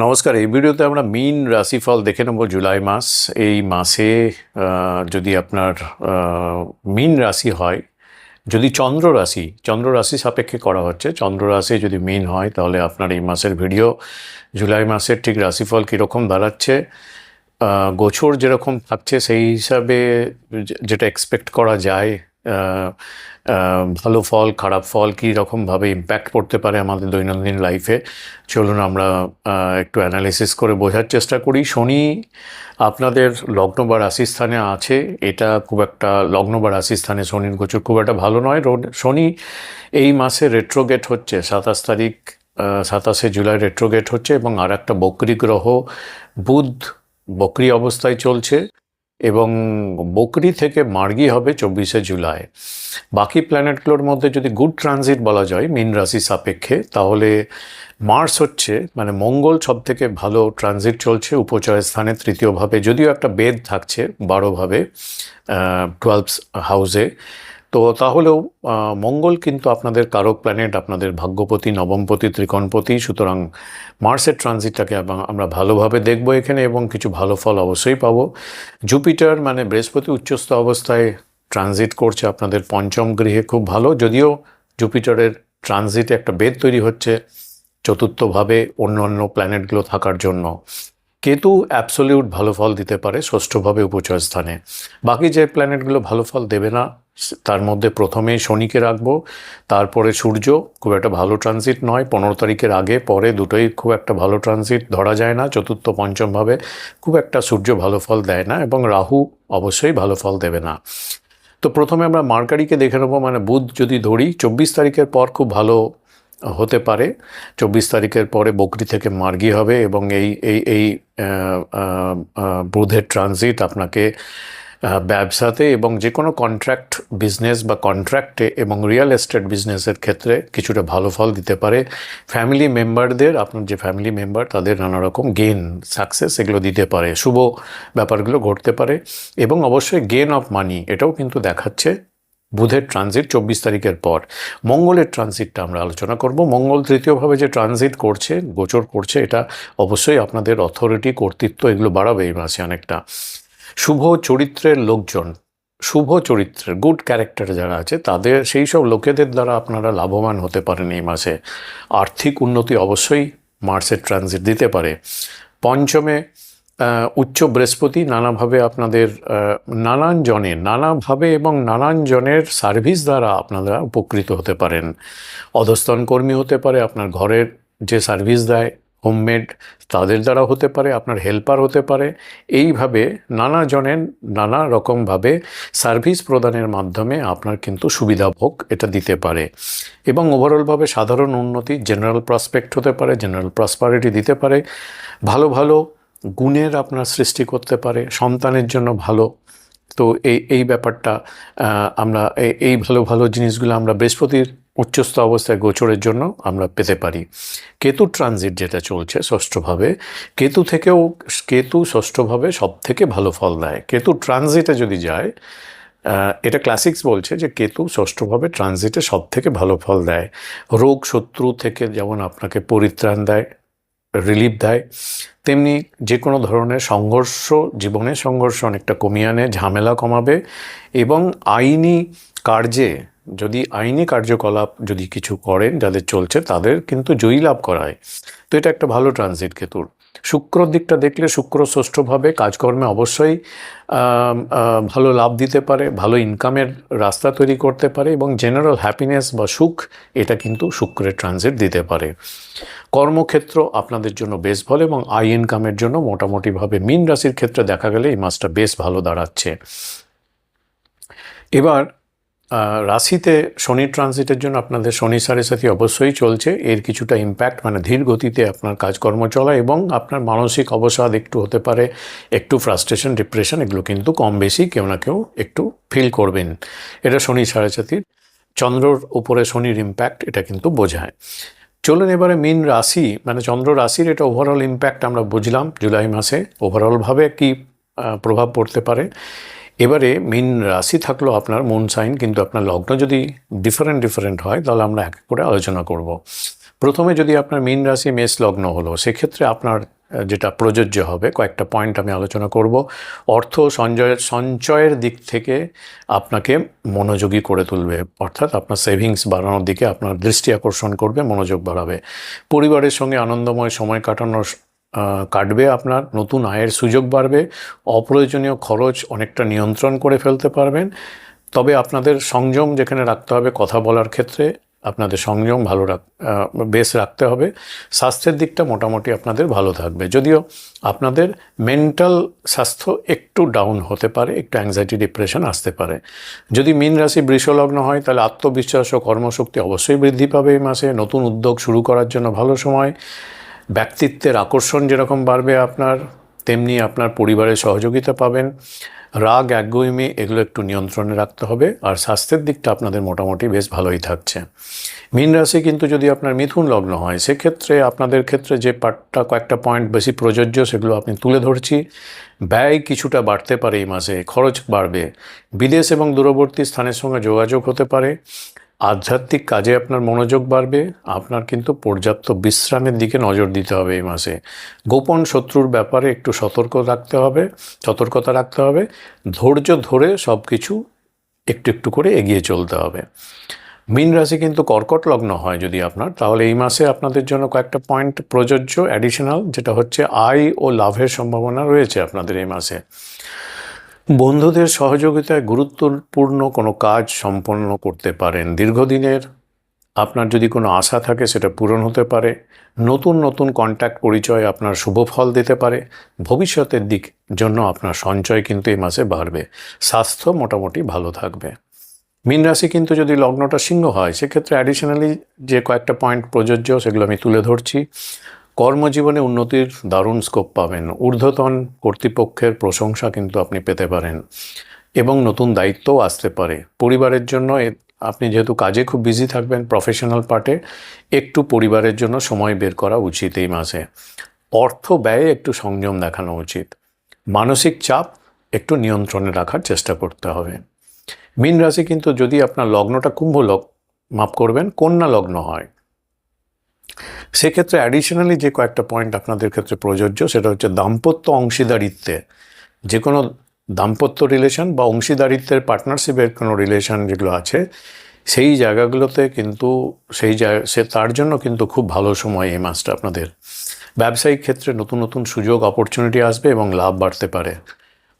নমস্কার। এই ভিডিওতে আমরা মীন রাশিফল দেখে নেব জুলাই মাস। এই মাসে যদি আপনার মীন রাশি হয়, যদি চন্দ্র রাশি সাপেক্ষে করা হচ্ছে, চন্দ্র রাশি যদি মীন হয় তাহলে আপনার এই মাসের ভিডিও জুলাই মাসের ঠিক রাশিফল কীরকম দাঁড়াচ্ছে, গোচর যেরকম থাকছে সেই হিসাবে যেটা এক্সপেক্ট করা যায়, ভালো ফল খারাপ ফল কী রকমভাবে ইম্প্যাক্ট পড়তে পারে আমাদের দৈনন্দিন লাইফে, চলুন আমরা একটু অ্যানালিসিস করে বোঝার চেষ্টা করি। শনি আপনাদের লগ্ন বা রাশিস্থানে আছে, এটা খুব একটা লগ্ন বা রাশিস্থানে শনির গোচর খুব একটা ভালো নয়। শনি এই মাসে রেট্রোগেট হচ্ছে 27 জুলাই রেট্রোগেট হচ্ছে, এবং আর একটা বক্রী গ্রহ বুধ বক্রী অবস্থায় চলছে, এবং বকরি থেকে মার্গী হবে 24 জুলাই। বাকি প্ল্যানেটগুলোর মধ্যে যদি গুড ট্রানজিট বলা যায় মীন রাশি সাপেক্ষে, তাহলে মার্স হচ্ছে মানে মঙ্গল সব থেকে ভালো ট্রানজিট চলছে উপচয় স্থানে তৃতীয়ভাবে, যদিও একটা বেদ থাকছে 12ভাবে 12th হাউসে। তো তাহলেও মঙ্গল কিন্তু আপনাদের কারক প্ল্যানেট, আপনাদের ভাগ্যপতি, নবমপতি, ত্রিকোণপতি, সুতরাং মার্সের ট্রানজিটটাকে আমরা ভালোভাবে দেখব এখানে, এবং কিছু ভালো ফল অবশ্যই পাবো। জুপিটার মানে বৃহস্পতি উচ্চস্থ অবস্থায় ট্রানজিট করছে আপনাদের পঞ্চম গৃহে, খুব ভালো, যদিও জুপিটারের ট্রানজিটে একটা বেদ তৈরি হচ্ছে চতুর্থভাবে অন্য প্ল্যানেটগুলো থাকার জন্য। কেতু অ্যাবসলিউট ভালো ফল দিতে পারে ষষ্ঠভাবে উপচয় স্থানে। বাকি যে প্ল্যানেটগুলো ভালো ফল দেবে না তার মধ্যে প্রথমেই শনিকে রাখবো, তারপরে সূর্য খুব একটা ভালো ট্রানজিট নয়, 15 তারিখের আগে পরে দুটোই খুব একটা ভালো ট্রানজিট ধরা যায় না, চতুর্থ পঞ্চমভাবে খুব একটা সূর্য ভালো ফল দেয় না, এবং রাহু অবশ্যই ভালো ফল দেবে না। তো প্রথমে আমরা মার্কারিকে দেখে নেবো, মানে বুধ যদি ধরি 24 তারিখের পর খুব ভালো হতে পারে। 24 তারিখের পরে বকরি থেকে মার্গী হবে, এবং এই বুধের ট্রানজিট আপনাকে ব্যবসাতে এবং যে কোনো কন্ট্রাক্ট বিজনেস বা কন্ট্রাক্টে এবং রিয়েল এস্টেট বিজনেসের ক্ষেত্রে কিছুটা ভালো ফল দিতে পারে। ফ্যামিলি মেম্বারদের, আপনার যে ফ্যামিলি মেম্বার তাদের নানা রকম গেইন সাকসেস এগুলো দিতে পারে, শুভ ব্যাপারগুলো ঘটতে পারে, এবং অবশ্যই গেইন অফ মানি এটাও কিন্তু দেখাচ্ছে বুধের ট্রানজিট 24 তারিখের পর। মঙ্গলের ট্রানজিটটা আমরা আলোচনা করব। মঙ্গল তৃতীয়ভাবে যে ট্রানজিট করছে, গোচর করছে, এটা অবশ্যই আপনাদের অথরিটি, কর্তৃত্ব এগুলো বাড়াবে এই মাসে অনেকটা। শুভ চরিত্রের লোকজন, শুভ চরিত্রের গুড ক্যারেক্টার যারা আছে তাদের, সেই সব লোকেদের দ্বারা আপনারা লাভবান হতে পারেন এই মাসে। আর্থিক উন্নতি অবশ্যই মার্সের ট্রানজিট দিতে পারে। পঞ্চমে উচ্চ বৃহস্পতি নানাভাবে আপনাদের নানাভাবে এবং নানান জনের সার্ভিস দ্বারা আপনারা উপকৃত হতে পারেন। অধস্তন কর্মী হতে পারে, আপনার ঘরের যে সার্ভিস দেয় হোমমেড তাদের দ্বারা হতে পারে, আপনার হেল্পার হতে পারে, এইভাবে নানা জনের নানা রকমভাবে সার্ভিস প্রদানের মাধ্যমে আপনার কিন্তু সুবিধাভোগ এটা দিতে পারে, এবং ওভারঅলভাবে সাধারণ উন্নতি, জেনারেল প্রসপেক্ট হতে পারে, জেনারেল প্রসপারিটি দিতে পারে, ভালো ভালো গুণের আপনার সৃষ্টি করতে পারে, সন্তানের জন্য ভালো। তো এই ব্যাপারটা আমরা এই ভালো ভালো জিনিসগুলো আমরা বৃহস্পতির উচ্চস্থ অবস্থায় গোচরের জন্য আমরা পেতে পারি। কেতু ট্রানজিট যেটা চলছে ষষ্ঠভাবে, কেতু ষষ্ঠভাবে সব থেকে ভালো ফল দেয়। কেতু ট্রানজিটে যদি যায়, এটা ক্লাসিক্স বলছে যে কেতু ষষ্ঠভাবে ট্রানজিটে সব থেকে ভালো ফল দেয়। রোগ শত্রু থেকে যেমন আপনাকে পরিত্রাণ দেয়, রিলিফ দেয়, তেমনি যে কোনো ধরনের সংঘর্ষ, জীবনে সংঘর্ষ অনেকটা কমিয়ে আনে, ঝামেলা কমাবে, এবং আইনি কার্যে যদি আইনি কার্যকলাপ যদি কিছু করেন যাদের চলছে তাদের কিন্তু জয়ী লাভ করায়। তো এটা একটা ভালো ট্রানজিট কেতুর। শুক্রর দিকটা দেখলে শুক্র ষষ্ঠভাবে কাজকর্মে অবশ্যই ভালো লাভ দিতে পারে, ভালো ইনকামের রাস্তা তৈরি করতে পারে, এবং জেনারেল হ্যাপিনেস বা সুখ এটা কিন্তু শুক্রের ট্রানজিট দিতে পারে। কর্মক্ষেত্র আপনাদের জন্য বেশ ভালো, এবং আই ইনকামের জন্য মোটামুটিভাবে মীন রাশির ক্ষেত্রে দেখা গেলে এই মাসটা বেশ ভালো দাঁড়াচ্ছে। এবার রাশিতে শনির ট্রানজিটের জন্য আপনাদের শনি সাড়ে অবশ্যই চলছে, এর কিছুটা ইম্প্যাক্ট মানে ধীর গতিতে আপনার কাজকর্ম চলা, এবং আপনার মানসিক অবসাদ একটু হতে পারে, একটু ফ্রাস্ট্রেশন, ডিপ্রেশন এগুলো কিন্তু কম বেশি কেউ না কেউ একটু ফিল করবেন। এটা শনি সাড়ে চন্দ্রর উপরে শনির ইম্প্যাক্ট এটা কিন্তু বোঝায়। চলুন এবারে মীন রাশি মানে চন্দ্র রাশির এটা ওভারঅল ইম্প্যাক্ট আমরা বুঝলাম জুলাই মাসে ওভারঅলভাবে কি প্রভাব পড়তে পারে। এবারে মীন রাশি থাকলো আপনার মুন সাইন, কিন্তু আপনার লগ্ন যদি ডিফারেন্ট হয় তাহলে আমরা এক করে আলোচনা করব। প্রথমে যদি আপনার মীন রাশি মেষ লগ্ন হলো, সেক্ষেত্রে আপনার যেটা প্রযোজ্য হবে, কয়েকটা পয়েন্ট আমি আলোচনা করব। অর্থ সঞ্চয়ের দিক থেকে আপনাকে মনোযোগী করে তুলবে, অর্থাৎ আপনার সেভিংস বাড়ানোর দিকে আপনার দৃষ্টি আকর্ষণ করবে, মনোযোগ বাড়াবে। পরিবারের সঙ্গে আনন্দময় সময় কাটবে আপনার, নতুন আয়ের সুযোগ বাড়বে, অপ্রয়োজনীয় খরচ অনেকটা নিয়ন্ত্রণ করে ফেলতে পারবেন। তবে আপনাদের সংযম যেখানে রাখতে হবে কথা বলার ক্ষেত্রে, আপনাদের সংযম বেশ রাখতে হবে। স্বাস্থ্যের দিকটা মোটামুটি আপনাদের ভালো থাকবে, যদিও আপনাদের মেন্টাল স্বাস্থ্য একটু ডাউন হতে পারে, একটু অ্যাংজাইটি ডিপ্রেশন আসতে পারে। যদি মীন রাশি বৃষলগ্ন হয় তাহলে আত্মবিশ্বাস ও কর্মশক্তি অবশ্যই বৃদ্ধি পাবে এই মাসে। নতুন উদ্যোগ শুরু করার জন্য ভালো সময়। ব্যক্তিত্বের আকর্ষণ যেরকম বাড়বে আপনার, তেমনি আপনার পরিবারের সহযোগিতা পাবেন। রাগ, একগুঁয়েমি এগুলো একটু নিয়ন্ত্রণে রাখতে হবে। আর স্বাস্থ্যের দিকটা আপনাদের মোটামুটি বেশ ভালোই থাকছে। মীন রাশি কিন্তু যদি আপনার মিথুন লগ্ন হয়, সেক্ষেত্রে আপনাদের ক্ষেত্রে যে কয়েকটা পয়েন্ট বেশি প্রযোজ্য সেগুলো আপনি তুলে ধরছি। ব্যয় কিছুটা বাড়তে পারে এই মাসে, খরচ বাড়বে। বিদেশ এবং দূরবর্তী স্থানের সঙ্গে যোগাযোগ হতে পারে। আধ্যাত্মিক কাজে আপনার মনোযোগ বাড়বে। আপনার কিন্তু পর্যাপ্ত বিশ্রামের দিকে নজর দিতে হবে এই মাসে। গোপন শত্রুর ব্যাপারে একটু সতর্কতা রাখতে হবে। ধৈর্য ধরে সব কিছু একটু একটু করে এগিয়ে চলতে হবে। মীন রাশি কিন্তু কর্কট লগ্ন হয় যদি আপনার, তাহলে এই মাসে আপনাদের জন্য কয়েকটা পয়েন্ট প্রযোজ্য অ্যাডিশনাল, যেটা হচ্ছে আয় ও লাভের সম্ভাবনা রয়েছে আপনাদের এই মাসে। বন্ধুদের সহযোগিতায় গুরুত্বপূর্ণ কোনো কাজ সম্পন্ন করতে পারেন। দীর্ঘদিনের আপনার যদি কোনো আশা থাকে সেটা পূরণ হতে পারে। নতুন নতুন কন্ট্যাক্ট পরিচয় আপনার শুভ ফল দিতে পারে। ভবিষ্যতের দিক জন্য আপনার সঞ্চয় কিন্তু এই মাসে বাড়বে। স্বাস্থ্য মোটামুটি ভালো থাকবে। মীন রাশি কিন্তু যদি লগ্নটা সিংহ হয়, সেক্ষেত্রে অ্যাডিশনালি যে কয়েকটা পয়েন্ট প্রযোজ্য সেগুলো আমি তুলে ধরছি। কর্মজীবনে উন্নতির দারুণ স্কোপ পাবেন। ঊর্ধ্বতন কর্তৃপক্ষের প্রশংসা কিন্তু আপনি পেতে পারেন এবং নতুন দায়িত্বও আসতে পারে। পরিবারের জন্য আপনি যেহেতু কাজে খুব বিজি থাকবেন, প্রফেশনাল পার্টে একটু পরিবারের জন্য সময় বের করা উচিত এই মাসে। অর্থ ব্যয়ে একটু সংযম দেখানো উচিত। মানসিক চাপ একটু নিয়ন্ত্রণে রাখার চেষ্টা করতে হবে। মীন রাশি কিন্তু যদি আপনার লগ্নটা কন্যা লগ্ন হয়, সেক্ষেত্রে অ্যাডিশনালি যে কয়েকটা পয়েন্ট আপনাদের ক্ষেত্রে প্রযোজ্য সেটা হচ্ছে দাম্পত্য অংশীদারিত্বে, যে কোনো দাম্পত্য রিলেশন বা অংশীদারিত্বের পার্টনারশিপের কোনো রিলেশন যেগুলো আছে, সেই জায়গাগুলোতে কিন্তু তার জন্য কিন্তু খুব ভালো সময় এই মাসটা আপনাদের। ব্যবসায়িক ক্ষেত্রে নতুন নতুন সুযোগ, অপরচুনিটি আসবে এবং লাভ বাড়তে পারে।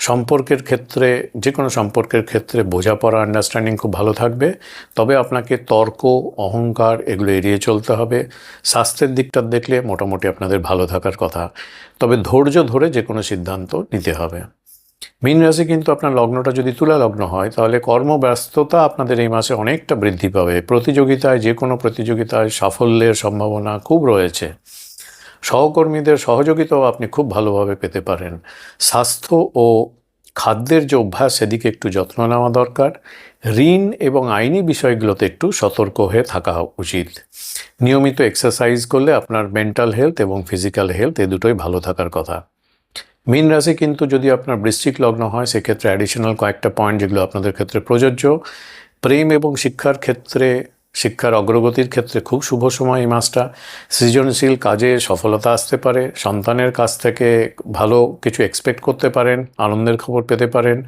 সম্পর্কের ক্ষেত্রে, যে কোনো সম্পর্কের ক্ষেত্রে বোঝাপড়া, আন্ডারস্ট্যান্ডিং খুব ভালো থাকবে। তবে আপনাকে তর্ক, অহংকার এগুলো এড়িয়ে চলতে হবে। স্বাস্থ্যের দিকটা দেখলে মোটামুটি আপনাদের ভালো থাকার কথা, তবে ধৈর্য ধরে যে কোনো সিদ্ধান্ত নিতে হবে। মীন রাশি কিন্তু আপনার লগ্নটা যদি তুলা লগ্ন হয়, তাহলে কর্মব্যস্ততা আপনাদের এই মাসে অনেকটা বৃদ্ধি পাবে। যে কোনো প্রতিযোগিতায় সাফল্যের সম্ভাবনা খুব রয়েছে। সহকর্মীদের সহযোগিতাও আপনি খুব ভালোভাবে পেতে পারেন। স্বাস্থ্য ও খাদ্যের যে অভ্যাস, সেদিকে একটু যত্ন নেওয়া দরকার। ঋণ এবং আইনি বিষয়গুলোতে একটু সতর্ক হয়ে থাকা উচিত। নিয়মিত এক্সারসাইজ করলে আপনার মেন্টাল হেলথ এবং ফিজিক্যাল হেলথ দুটোই ভালো থাকার কথা। মীন রাশি কিন্তু যদি আপনার বৃশ্চিক লগ্ন হয়, সেক্ষেত্রে অ্যাডিশনাল কয়েকটা পয়েন্ট যেগুলো আপনাদের ক্ষেত্রে প্রযোজ্য। প্রেম এবং শিক্ষার অগ্রগতির ক্ষেত্রে খুব শুভ সময় এই মাসটা। সৃজনশীল কাজে সফলতা আসতে পারে। সন্তানের কাছ থেকে ভালো কিছু এক্সপেক্ট করতে পারেন, আনন্দের খবর পেতে পারেন।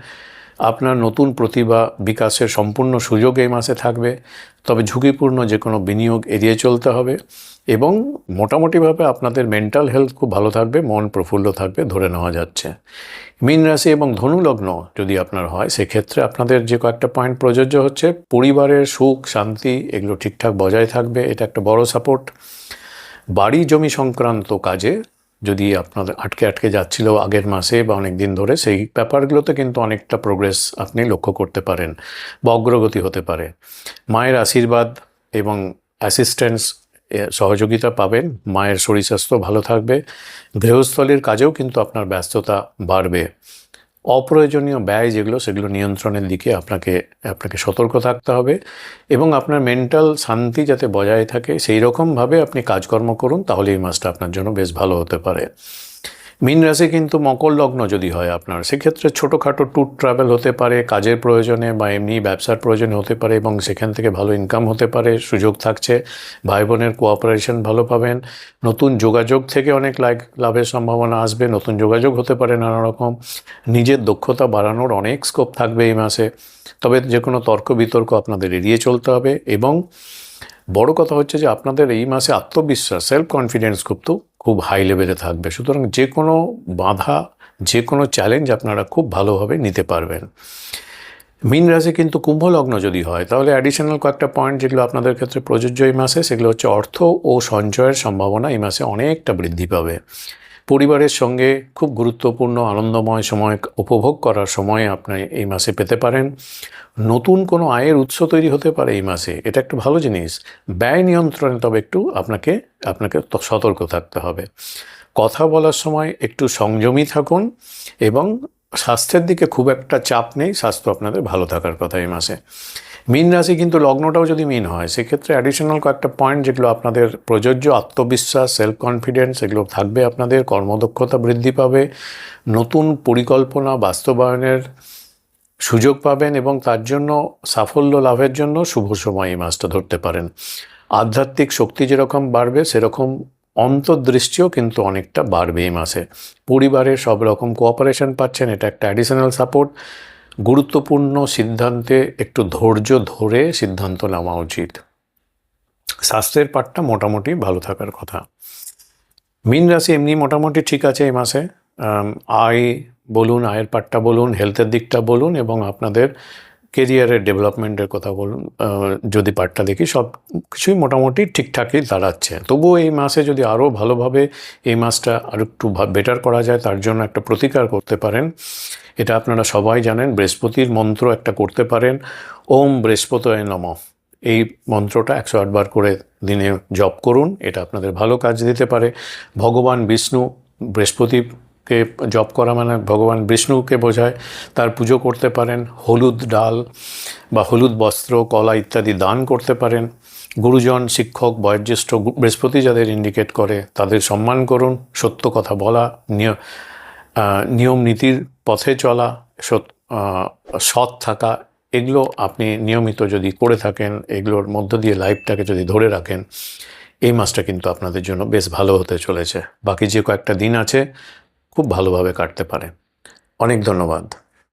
আপনার নতুন প্রতিভা বিকাশের সম্পূর্ণ সুযোগ এই মাসে থাকবে। তবে ঝুঁকিপূর্ণ যে কোনো বিনিয়োগ এড়িয়ে চলতে হবে এবং মোটামুটিভাবে আপনাদের মেন্টাল হেলথ খুব ভালো থাকবে, মন প্রফুল্ল থাকবে ধরে নেওয়া যাচ্ছে। মীন রাশি এবং ধনু লগ্ন যদি আপনার হয়, সেক্ষেত্রে আপনাদের যে কয়েকটা পয়েন্ট প্রযোজ্য হচ্ছে, পরিবারের সুখ শান্তি এগুলো ঠিকঠাক বজায় থাকবে, এটা একটা বড় সাপোর্ট। বাড়ি জমি সংক্রান্ত কাজে যদি আপনাদের আটকে যাচ্ছিল আগের মাসে বা অনেক দিন ধরে, সেই ব্যাপারগুলোতে কিন্তু অনেকটা প্রোগ্রেস আপনি লক্ষ্য করতে পারেন বা অগ্রগতি হতে পারে। মায়ের আশীর্বাদ এবং অ্যাসিস্ট্যান্স সহযোগিতা পাবেন। মায়ের শরীর স্বাস্থ্য ভালো থাকবে। গৃহস্থলীর কাজেও কিন্তু আপনার ব্যস্ততা বাড়বে। অপ্রয়োজনীয় ব্যয় সেগুলো নিয়ন্ত্রণের দিকে আপনাকে সতর্ক থাকতে হবে এবং আপনার মেন্টাল শান্তি যাতে বজায় থাকে সেই রকমভাবে আপনি কাজকর্ম করুন, তাহলে এই মাসটা আপনার জন্য বেশ ভালো হতে পারে। মীন রাশি কিন্তু মকর লগ্ন যদি হয় আপনার, সেক্ষেত্রে ছোটোখাটো ট্যুর ট্রাভেল হতে পারে, কাজের প্রয়োজনে বা এমনি ব্যবসার প্রয়োজনে হতে পারে, এবং সেখান থেকে ভালো ইনকাম হতে পারে, সুযোগ থাকছে। ভাই বোনের কোঅপারেশন ভালো পাবেন। নতুন যোগাযোগ থেকে অনেক লাভের সম্ভাবনা আসবে, নতুন যোগাযোগ হতে পারে নানা রকম। নিজের দক্ষতা বাড়ানোর অনেক স্কোপ থাকবে এই মাসে। তবে যে কোনো তর্ক বিতর্ক আপনাদের এড়িয়ে চলতে হবে, এবং বড় কথা হচ্ছে যে আপনাদের এই মাসে আত্মবিশ্বাস, সেলফ কনফিডেন্স খুব হাই লেভেলে থাকবে। সুতরাং যে কোনো বাধা, যে কোনো চ্যালেঞ্জ আপনারা খুব ভালোভাবে নিতে পারবেন। মীন রাশি কিন্তু কুম্ভ লগ্ন যদি হয়, তাহলে অ্যাডিশনাল কয়েকটা পয়েন্ট যেগুলো আপনাদের ক্ষেত্রে প্রযোজ্য এই মাসে, সেগুলো হচ্ছে অর্থ ও সঞ্চয়ের সম্ভাবনা এই মাসে অনেকটা বৃদ্ধি পাবে। পরিবারের সঙ্গে খুব গুরুত্বপূর্ণ আনন্দময় সময় উপভোগ করার সময় আপনি এই মাসে পেতে পারেন। নতুন কোনো আয়ের উৎস তৈরি হতে পারে এই মাসে, এটা একটা ভালো জিনিস। ব্যয় নিয়ন্ত্রণে তবে একটু আপনাকে সতর্ক থাকতে হবে। কথা বলার সময় একটু সংযমী থাকুন, এবং স্বাস্থ্যের দিকে খুব একটা চাপ নেই, স্বাস্থ্য আপনাদের ভালো থাকার কথা এই মাসে। মীন রাশি কিন্তু লগ্নটাও যদি মীন হয়, সেক্ষেত্রে অ্যাডিশনাল কয়েকটা পয়েন্ট যেগুলো আপনাদের প্রযোজ্য, আত্মবিশ্বাস, সেলফ কনফিডেন্স, এগুলো থাকবে আপনাদের। কর্মদক্ষতা বৃদ্ধি পাবে, নতুন পরিকল্পনা বাস্তবায়নের সুযোগ পাবেন, এবং তার জন্য সাফল্য লাভের জন্য শুভ সময় এই মাসটা ধরতে পারেন। আধ্যাত্মিক শক্তি যেরকম বাড়বে, সেরকম অন্তর্দৃষ্টিও কিন্তু অনেকটা বাড়বে এই মাসে। পরিবারের সব রকম কোঅপারেশন পাচ্ছেন, এটা একটা অ্যাডিশনাল সাপোর্ট। গুরুত্বপূর্ণ সিদ্ধান্তে একটু ধৈর্য ধরে সিদ্ধান্ত নেওয়া উচিত। স্বাস্থ্যের পার্টটা মোটামুটি ভালো থাকার কথা। মীন রাশি এমনি মোটামুটি ঠিক আছে এই মাসে। আয় বলুন, আয়ের পার্টটা বলুন, হেলথের দিকটা বলুন, এবং আপনাদের কেরিয়ারের ডেভেলপমেন্টের কথা বলুন, যদি পার্টটা দেখি, সব কিছুই মোটামুটি ঠিকঠাকই দাঁড়াচ্ছে। তবুও এই মাসে যদি আরও ভালোভাবে এই মাসটা আর একটু বেটার করা যায়, তার জন্য একটা প্রতিকার করতে পারেন। এটা আপনারা সবাই জানেন, বৃহস্পতির মন্ত্র একটা করতে পারেন। ওম বৃহস্পতয়ে নমঃ, এই মন্ত্রটা 108 বার করে দিনে জপ করুন, এটা আপনাদের ভালো কাজ দিতে পারে। ভগবান বিষ্ণু, বৃহস্পতিকে জপ করা মানে ভগবান বিষ্ণুকে বোঝায়, তার পুজো করতে পারেন। হলুদ ডাল বা হলুদ বস্ত্র, কলা ইত্যাদি দান করতে পারেন। গুরুজন, শিক্ষক, বয়োজ্যেষ্ঠ, বৃহস্পতি যাদের ইন্ডিকেট করে, তাদের সম্মান করুন। সত্য কথা বলা, নিয়ম নীতির পথে চলা, সৎ থাকা, এগুলো আপনি নিয়মিত যদি করে থাকেন, এগুলোর মধ্য দিয়ে লাইফটাকে যদি ধরে রাখেন, এই মাসটা কিন্তু আপনাদের জন্য বেশ ভালো হতে চলেছে। বাকি যে কয়েকটা দিন আছে খুব ভালোভাবে কাটতে পারে। অনেক ধন্যবাদ।